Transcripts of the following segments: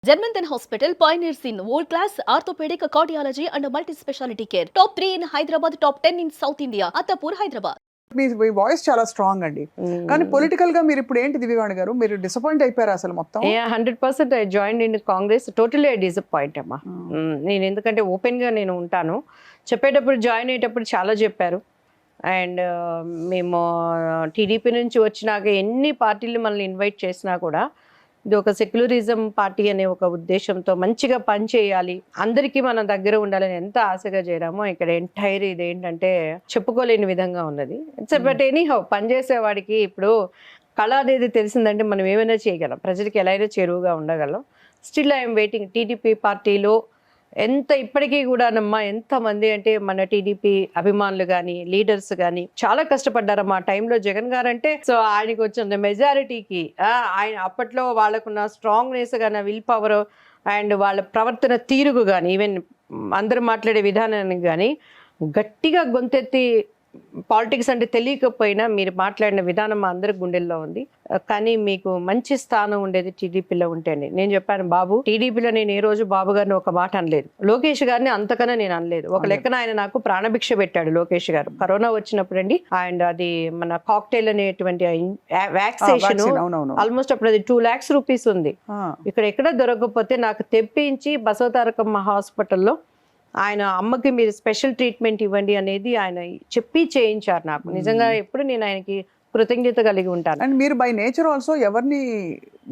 Germanton Hospital pioneers in world-class orthopedic cardiology and multi-specialty care. Top 3 in Hyderabad, top 10 in South India. Attapur, Hyderabad. Me voice చాలా strong అండి. కానీ political గా మీరు ఇప్పుడు ఏంటి దివ్యవాణి గారు, మీరు డిసప్పాయింట్ అయిపోయారు అసలు మొత్తం? 100% I join in Congress. Totally I disappoint అమ్మా. నేను ఎందుకంటే ఓపెన్ గా నేను ఉంటాను. చెప్పేటప్పుడు జాయిన్ అయ్యేటప్పుడు చాలా చెప్పారు. అండ్ మేము టీడీపీ నుంచి వచ్చినాక ఎన్ని పార్టీలు మనల్ని ఇన్వైట్ చేసినా కూడా ఇది ఒక సెక్యులరిజం పార్టీ అనే ఒక ఉద్దేశంతో మంచిగా పని చేయాలి, అందరికీ మన దగ్గర ఉండాలని ఎంత ఆశగా చేరామో ఇక్కడ ఎంటైర్ ఇది ఏంటంటే చెప్పుకోలేని విధంగా ఉన్నది. బట్ ఎనీహౌ పనిచేసేవాడికి ఇప్పుడు కళ అనేది తెలిసిందంటే మనం ఏమైనా చేయగలం, ప్రజలకి ఎలా అయినా చేరువుగా ఉండగలం. Still I'm waiting. టీడీపీ పార్టీలో ఎంత ఇప్పటికీ కూడా నమ్మా ఎంతమంది అంటే మన టీడీపీ అభిమానులు కానీ లీడర్స్ కానీ చాలా కష్టపడ్డారు మా టైంలో. జగన్ గారు అంటే సో ఆయనకి వచ్చిన మెజారిటీకి ఆయన అప్పట్లో వాళ్ళకున్న స్ట్రాంగ్నెస్ కానీ విల్ పవర్ అండ్ వాళ్ళ ప్రవర్తన తీరుకు కానీ ఈవెన్ అందరూ మాట్లాడే విధానానికి కానీ గట్టిగా గొంతెత్తి పాలిటిక్స్ అంటే తెలియకపోయినా మీరు మాట్లాడిన విధానం మా అందరి గుండెల్లో ఉంది. కానీ మీకు మంచి స్థానం ఉండేది టీడీపీలో ఉంటేనే. నేను చెప్పాను బాబు, టీడీపీలో నేను ఏ రోజు బాబు గారిని ఒక మాట అనలేదు, లోకేష్ గారిని అంతకన్నా నేను అనలేదు. ఒక లెక్కన ఆయన నాకు ప్రాణభిక్ష పెట్టాడు లోకేష్ గారు కరోనా వచ్చినప్పుడు అండి. అండ్ అది మన కాక్టైల్ అనేటువంటి వ్యాక్సినేషన్ ఆల్మోస్ట్ అప్పుడు అది 2 lakhs రూపీస్ ఉంది. ఇక్కడ ఎక్కడ దొరకకపోతే నాకు తెప్పించి బసవతారకమ్మ హాస్పిటల్లో ఆయన అమ్మకి మీరు స్పెషల్ ట్రీట్మెంట్ ఇవ్వండి అనేది ఆయన చెప్పి చేయించారు నాకు. నిజంగా ఎప్పుడు నేను ఆయనకి కృతజ్ఞత కలిగి ఉంటాను. అండ్ మీరు బై నేచర్ ఆల్సో ఎవరిని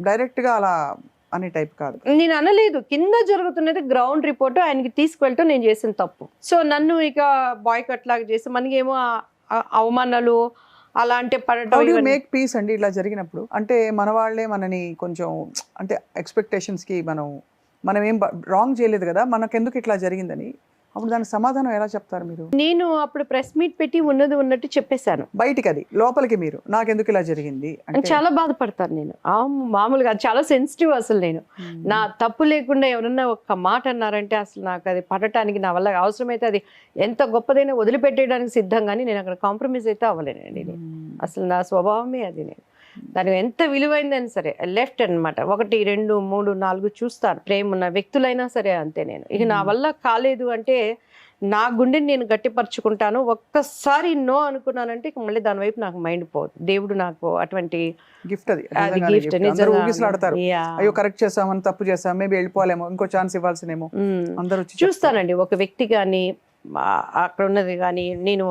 డైరెక్ట్ గా అలా అనే టైప్ కాదు. నేను అనలేదు, కింద జరుగుతున్నది గ్రౌండ్ రిపోర్ట్ ఆయనకి తీసుకువెళ్తూ నేను చేసిన తప్పు. సో నన్ను ఇక బాయ్ కట్ లాగా చేసి మనకేమో అవమానాలు అలా అంటే పడటం. మేక్ పీస్ అండి ఇలా జరిగినప్పుడు. అంటే మన వాళ్ళే మనని కొంచెం అంటే ఎక్స్పెక్టేషన్స్ కి మనం ఏం రాంగ్ చేయలేదు కదా, మనకెందుకు ఇట్లా జరిగిందని అప్పుడు దానికి సమాధానం ఎలా చెప్తారు మీరు? నేను అప్పుడు ప్రెస్ మీట్ పెట్టి ఉన్నది ఉన్నట్టు చెప్పేశాను బయటికి. అది లోపలికి మీరు నాకెందుకు ఇలా జరిగింది అంటే చాలా బాధపడతాను నేను. మామూలుగా చాలా సెన్సిటివ్ అసలు. నేను నా తప్పు లేకుండా ఎవరన్నా ఒక్క మాట అన్నారంటే అసలు నాకు అది పడటానికి నా వల్ల అవసరమైతే అది ఎంత గొప్పదైనా వదిలిపెట్టేయడానికి సిద్ధం, కానీ నేను అక్కడ కాంప్రమైజ్ అయితే అవ్వలేనండి. నేను అసలు నా స్వభావమే అది. నేను దానికి ఎంత విలువైందని సరే లెఫ్ట్ అనమాట, 1 2 3 4 చూస్తాను. ప్రేమ ఉన్న వ్యక్తులైనా సరే అంతే. నేను ఇక నా వల్ల కాలేదు అంటే నా గుండెని నేను గట్టిపరుచుకుంటాను. ఒక్కసారి నో అనుకున్నానంటే ఇక మళ్ళీ దాని వైపు నాకు మైండ్ పోదు. దేవుడు నాకు అటువంటి గిఫ్ట్. అది గిఫ్ట్. అయ్యో కరెక్ట్ చేసామని, తప్పు చేసాం, మేబీ వెళ్ళిపోలేమో, ఇంకో ఛాన్స్ ఇవ్వాల్సినేమో అందరూ చూస్తానండి. ఒక వ్యక్తి కానీ అక్కడ ఉన్నది కానీ నేను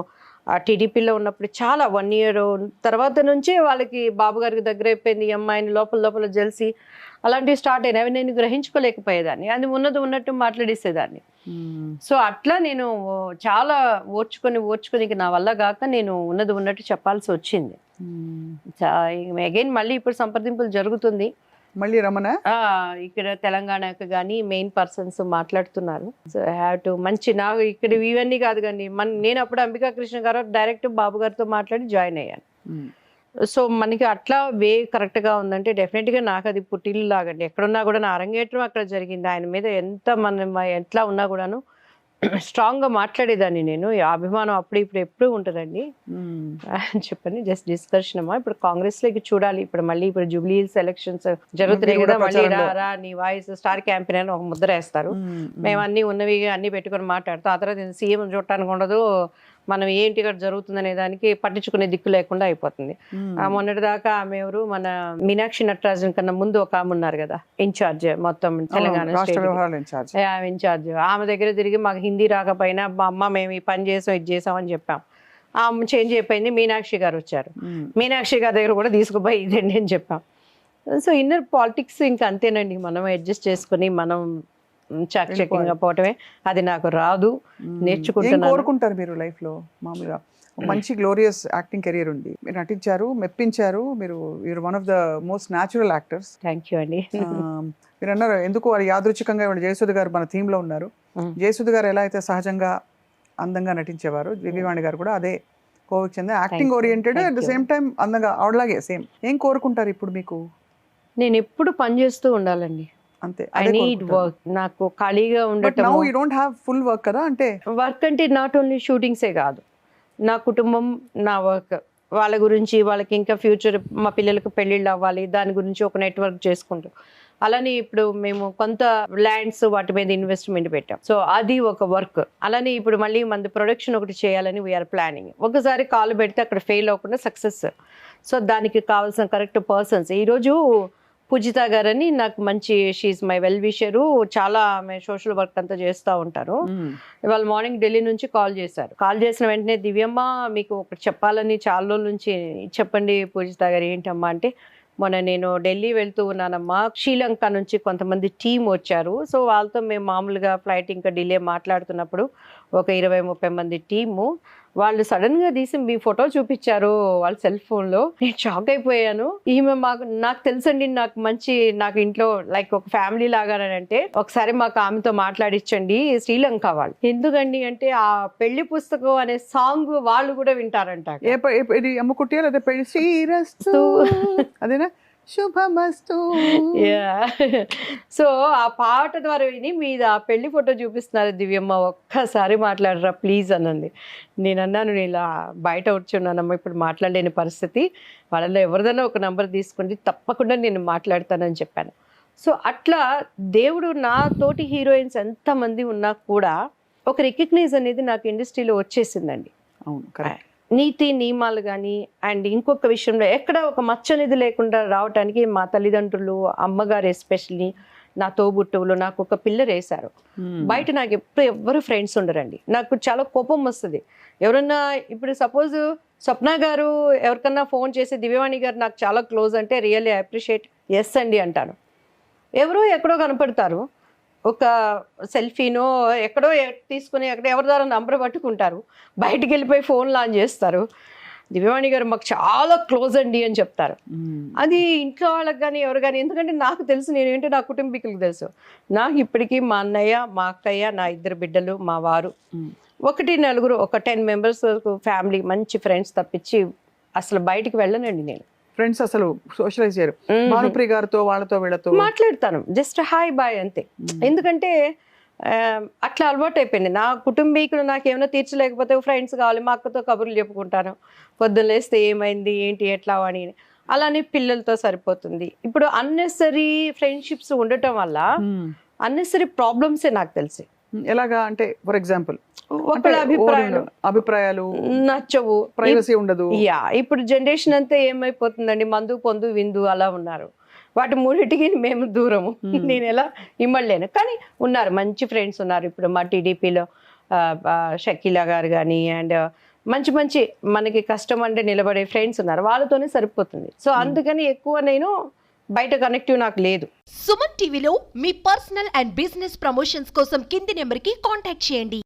టీడీపీలో ఉన్నప్పుడు చాలా 1 year తర్వాత నుంచే వాళ్ళకి బాబు గారికి దగ్గర అయిపోయింది. ఈ అమ్మాయిని లోపల జెల్సీ అలాంటివి స్టార్ట్ అయినాయి. అవి నేను గ్రహించుకోలేకపోయేదాన్ని. అది ఉన్నది ఉన్నట్టు మాట్లాడేసేదాన్ని. సో అట్లా నేను చాలా ఓర్చుకొని నా వల్ల కాక నేను ఉన్నది ఉన్నట్టు చెప్పాల్సి వచ్చింది. అగైన్ మళ్ళీ ఇప్పుడు సంప్రదింపులు జరుగుతుంది. మళ్ళీ రమణ ఇక్కడ తెలంగాణకు కానీ మెయిన్ పర్సన్స్ మాట్లాడుతున్నారు. సో హ్యావ్ టు మంచి నాకు ఇక్కడ ఇవన్నీ కాదు కానీ నేను అప్పుడు అంబికా కృష్ణ గారు డైరెక్ట్ బాబు గారితో మాట్లాడి జాయిన్ అయ్యాను. సో మనకి అట్లా వే కరెక్ట్ గా ఉందంటే డెఫినెట్ గా నాకు అది పుట్టిల్లు లాగండి. ఎక్కడున్నా కూడా నా అరంగేట్రం అక్కడ జరిగింది. ఆయన మీద ఎంత ఎట్లా ఉన్నా కూడాను స్ట్రాంగ్ గా మాట్లాడేదాన్ని నేను. అభిమానం అప్పుడు ఇప్పుడు ఎప్పుడు ఉంటుందండి చెప్పండి. జస్ట్ డిస్కషన్ అమ్మా. ఇప్పుడు కాంగ్రెస్ లోకి చూడాలి. ఇప్పుడు జూబ్లీ హిల్స్ ఎలక్షన్స్ జరుగుతున్నాయి కదా, మళ్ళీ రా నీ వాయిస్ స్టార్ క్యాంపెయిన్ అని ఒక ముద్ర వేస్తారు. మేము అన్ని ఉన్నవి అన్ని పెట్టుకొని మాట్లాడతాం. ఆ తర్వాత సీఎం చూడటానికి ఉండదు, మనం ఏంటి ఇక్కడ జరుగుతుంది అనే దానికి పట్టించుకునే దిక్కు లేకుండా అయిపోతుంది. మొన్నటి దాకా ఆమె ఎవరు, మన మీనాక్షి నటరాజన్ కన్నా ముందు ఒక ఆమె ఉన్నారు కదా ఇన్ఛార్జ్ మొత్తం తెలంగాణ ఇన్ఛార్జ్. ఆమె దగ్గర తిరిగి మాకు హిందీ రాకపోయినా అమ్మ మేము ఈ పని చేసాం ఇది చేసాం అని చెప్పాం. ఆమె చేంజ్ అయిపోయింది. మీనాక్షి గారు వచ్చారు. మీనాక్షి గారి దగ్గర కూడా తీసుకుపోయి ఇదండి అని చెప్పాం. సో ఇన్నర్ పాలిటిక్స్ ఇంకా అంతేనండి. మనం అడ్జస్ట్ చేసుకుని మనం చాకచక్యంగా పోవటమే. అది నాకు రాదు, నేర్చుకుంటున్నాను. కోరుకుంటారు మీరు లైఫ్ లో మామూలుగా మంచి గ్లోరియస్ యాక్టింగ్ కెరీర్ ఉంది, మీరు నటించారు, మెప్పించారు. మీరు one of the most natural actors. Thank you అండి. మీరు అన్నారు ఎందుకు అది యాదృచ్ఛికంగా ఇవాళ జయసుధ గారు మన థీమ్ లో ఉన్నారు. జయసుధ గారు ఎలా అయితే సహజంగా అందంగా నటించేవారు, దివ్యవాణి గారు కూడా అదే కోవికి చెందిన acting oriented, at the same time అందంగా ఆవిడలాగే సేమ్. ఏం కోరుకుంటారు ఇప్పుడు మీకు? నేను ఎప్పుడు పని చేస్తూ ఉండాలండి. అంతే. I need work. నాకు ఖాళీగా ఉండటం. Now you don't have full work కదా. అంటే వర్క్ అంటే నాట్ ఓన్లీ షూటింగ్సే కాదు, నా కుటుంబం, నా వర్క్, వాళ్ళ గురించి వాళ్ళకి ఇంకా ఫ్యూచర్ మా పిల్లలకు పెళ్ళిళ్ళు అవ్వాలి, దాని గురించి ఒక నెట్వర్క్ చేసుకుంటూ అలానే ఇప్పుడు మేము కొంత ల్యాండ్స్ వాటి మీద ఇన్వెస్ట్మెంట్ పెట్టాం. సో అది ఒక వర్క్. అలానే ఇప్పుడు మళ్ళీ మన ప్రొడక్షన్ ఒకటి చేయాలని వీఆర్ ప్లానింగ్. ఒకసారి కాలు పెడితే అక్కడ ఫెయిల్ అవ్వకుండా సక్సెస్. సో దానికి కావాల్సిన కరెక్ట్ పర్సన్స్. ఈరోజు పూజిత గారని నాకు మంచి షీఈ్ మై వెల్ విషరు, చాలా ఆమె సోషల్ వర్క్ అంతా చేస్తూ ఉంటారు. ఇవాళ మార్నింగ్ ఢిల్లీ నుంచి కాల్ చేశారు. కాల్ చేసిన వెంటనే దివ్యమ్మ మీకు ఒకటి చెప్పాలని చాలా రోజుల నుంచి, చెప్పండి పూజిత గారు ఏంటమ్మా అంటే, మొన్న నేను ఢిల్లీ వెళ్తూ ఉన్నానమ్మా, శ్రీలంక నుంచి కొంతమంది టీం వచ్చారు. సో వాళ్ళతో మేము మామూలుగా ఫ్లైట్ ఇంకా డిలే మాట్లాడుతున్నప్పుడు ఒక 20-30 మంది టీము వాళ్ళు సడన్గా తీసి మీ ఫోటో చూపించారు వాళ్ళ సెల్ ఫోన్లో. నేను షాక్ అయిపోయాను. ఈమె నాకు తెలుసండి, నాకు ఇంట్లో లైక్ ఒక ఫ్యామిలీ లాగానంటే ఒకసారి మాకు ఆమెతో మాట్లాడించండి, శ్రీలంక వాళ్ళు. ఎందుకండి అంటే ఆ పెళ్లి పుస్తకం అనే సాంగ్ వాళ్ళు కూడా వింటారంట. ఇది అమ్ముకుట్టియా లేదా పెళ్లి శ్రీరస్తు అదేనా శుభమస్తు. సో ఆ పాట ద్వారా విని మీద ఆ పెళ్లి ఫోటో చూపిస్తున్నారు. దివ్యమ్మ ఒక్కసారి మాట్లాడరా ప్లీజ్ అనంది. నేను అన్నాను, నేను ఇలా బయట వచ్చున్నానమ్మా, ఇప్పుడు మాట్లాడలేని పరిస్థితి, వాళ్ళలో ఎవరిదైనా ఒక నంబర్ తీసుకోండి, తప్పకుండా నేను మాట్లాడతానని చెప్పాను. సో అట్లా దేవుడు నా తోటి హీరోయిన్స్ ఎంతమంది ఉన్నా కూడా ఒక రికగ్నైజ్ అనేది నాకు ఇండస్ట్రీలో వచ్చేసిందండి. అవును, కరెక్ట్. నీతి నియమాలు కానీ అండ్ ఇంకొక విషయంలో ఎక్కడ ఒక మచ్చ అనేది లేకుండా రావటానికి మా తల్లిదండ్రులు, అమ్మగారు ఎస్పెషల్లీ, నా తోబుట్టువులు నాకు ఒక పిల్లర్ వేశారు. బయట నాకు ఎప్పుడు ఎవ్వరు ఫ్రెండ్స్ ఉండరండి. నాకు చాలా కోపం వస్తుంది. ఎవరన్నా ఇప్పుడు సపోజ్ స్వప్న గారు ఎవరికన్నా ఫోన్ చేసి దివ్యవాణి గారు నాకు చాలా క్లోజ్ అంటే రియల్లీ అప్రిషియేట్, ఎస్ అండి అంటాను. ఎవరో ఎక్కడో కనపడతారు, ఒక సెల్ఫీనో ఎక్కడో తీసుకుని ఎవరి ద్వారా నంబర్ పట్టుకుంటారు, బయటికి వెళ్ళిపోయి ఫోన్ లాంచ్ చేస్తారు, దివ్యవాణి గారు మాకు చాలా క్లోజ్ అండి అని చెప్తారు. అది ఇంట్లో వాళ్ళకి కానీ ఎవరు కానీ, ఎందుకంటే నాకు తెలుసు నేనేంటో నా కుటుంబీకులకు తెలుసు. నాకు ఇప్పటికీ మా అన్నయ్య, మా అక్కయ్య, నా 2 బిడ్డలు, మా వారు, 1-4 ఒక 10 మెంబర్స్ ఫ్యామిలీ, మంచి ఫ్రెండ్స్ తప్పించి అసలు బయటికి వెళ్ళనండి నేను. ఫ్రెండ్స్ అసలు సోషలైజ్ చేయరు. భానుప్రియ గారితో వాళ్ళతో వీళ్ళతో మాట్లాడతాను, జస్ట్ హాయ్ బాయ్ అంతే. ఎందుకంటే అట్లా అలవాటు అయిపోయింది. నా కుటుంబీకులు నాకు ఏమైనా తీర్చలేకపోతే ఫ్రెండ్స్ కావాలి, మా అక్కతో కబుర్లు చెప్పుకుంటాను, పొద్దున్న లేస్తే ఏమైంది ఏంటి ఎట్లా అని. అలానే పిల్లలతో సరిపోతుంది. ఇప్పుడు అన్నెసరీ ఫ్రెండ్షిప్స్ ఉండటం వల్ల అన్నెసరీ ప్రాబ్లమ్సే నాకు తెలిసి. ఎలాగా అంటే ఫర్ ఎగ్జాంపుల్ ఒకళ్ళ అభిప్రాయాలు నచ్చవు, ప్రైవసీ ఉండదు. యా, ఇప్పుడు జనరేషన్ అంతా ఏమైపోతుందండి, మందు పొందు విందు అలా ఉన్నారు. వాటి మూడింటికి మేము దూరము, నేను ఎలా ఇమ్మడలేను. కానీ ఉన్నారు మంచి ఫ్రెండ్స్ ఉన్నారు. ఇప్పుడు మా టీడీపీలో షకీలా గారు కానీ అండ్ మంచి మంచి మనకి కష్టం అంటే నిలబడే ఫ్రెండ్స్ ఉన్నారు, వాళ్ళతోనే సరిపోతుంది. సో అందుకని ఎక్కువ నేను బయట కనెక్టివ్ నాకు లేదు. సుమన్ టీవీలో మీ పర్సనల్ అండ్ బిజినెస్ ప్రమోషన్స్ కోసం కింది నెంబర్కి కాంటాక్ట్ చేయండి.